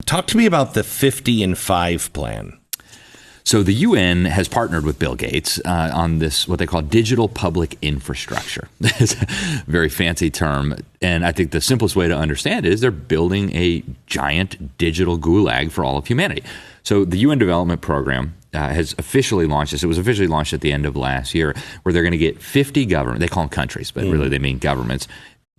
Talk to me about the 50 and 5 plan. So the UN has partnered with Bill Gates on this, what they call digital public infrastructure. It's a very fancy term. And I think the simplest way to understand it is they're building a giant digital gulag for all of humanity. So the UN Development Program has officially launched this. It was officially launched at the end of last year, where they're going to get 50 governments, they call them countries, but really they mean governments,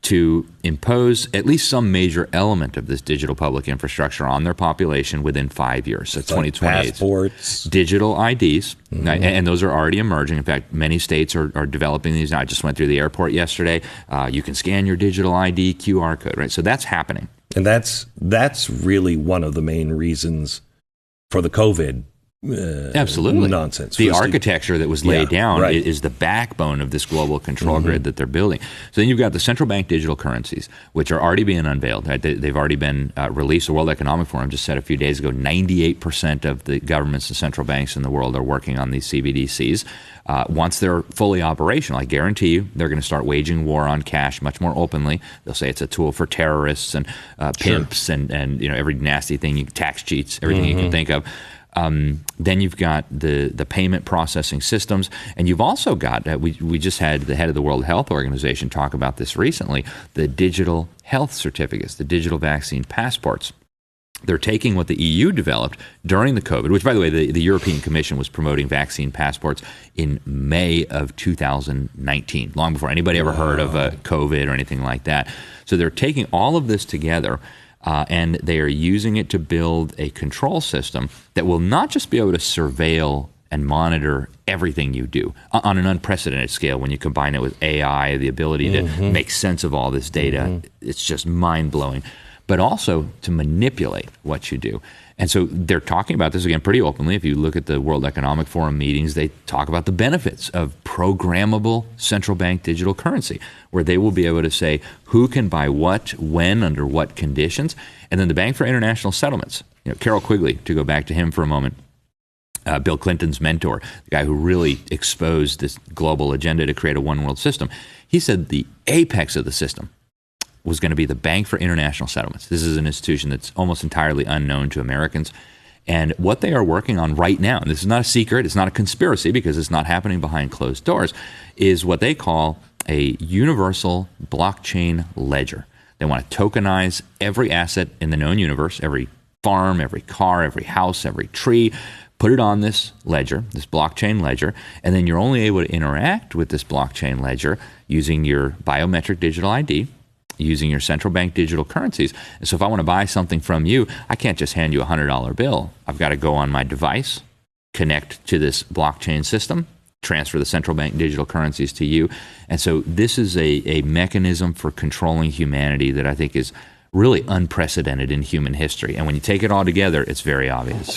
to impose at least some major element of this digital public infrastructure on their population within 5 years. So 2028. Passports. Digital IDs, and those are already emerging. In fact, many states are developing these now. I just went through the airport yesterday. You can scan your digital ID QR code, right? So that's happening. And that's really one of the main reasons for the COVID absolutely nonsense. The architecture that was laid down is the backbone of this global control grid that they're building. So then you've got the central bank digital currencies, which are already being unveiled. Right? They've already been released. The World Economic Forum just said a few days ago, 98% of the governments and central banks in the world are working on these CBDCs. Once they're fully operational, I guarantee you they're going to start waging war on cash much more openly. They'll say it's a tool for terrorists and pimps and every nasty thing, tax cheats, everything you can think of. Then you've got the payment processing systems, and you've also got, we just had the head of the World Health Organization talk about this recently, the digital health certificates, the digital vaccine passports. They're taking what the EU developed during the COVID, which, by the way, the European Commission was promoting vaccine passports in May of 2019, long before anybody ever heard of COVID or anything like that. So they're taking all of this together, and they are using it to build a control system that will not just be able to surveil and monitor everything you do on an unprecedented scale. When you combine it with AI, the ability to make sense of all this data, it's just mind-blowing, but also to manipulate what you do. And so they're talking about this, again, pretty openly. If you look at the World Economic Forum meetings, they talk about the benefits of programmable central bank digital currency, where they will be able to say who can buy what, when, under what conditions. And then the Bank for International Settlements, Carol Quigley, to go back to him for a moment, Bill Clinton's mentor, the guy who really exposed this global agenda to create a one world system, he said the apex of the system was going to be the Bank for International Settlements. This is an institution that's almost entirely unknown to Americans. And what they are working on right now, and this is not a secret, it's not a conspiracy because it's not happening behind closed doors, is what they call a universal blockchain ledger. They want to tokenize every asset in the known universe, every farm, every car, every house, every tree, put it on this ledger, this blockchain ledger, and then you're only able to interact with this blockchain ledger using your biometric digital ID, using your central bank digital currencies. And so if I want to buy something from you, I can't just hand you a $100 bill. I've got to go on my device, connect to this blockchain system, transfer the central bank digital currencies to you. And so this is a mechanism for controlling humanity that I think is really unprecedented in human history. And when you take it all together, it's very obvious.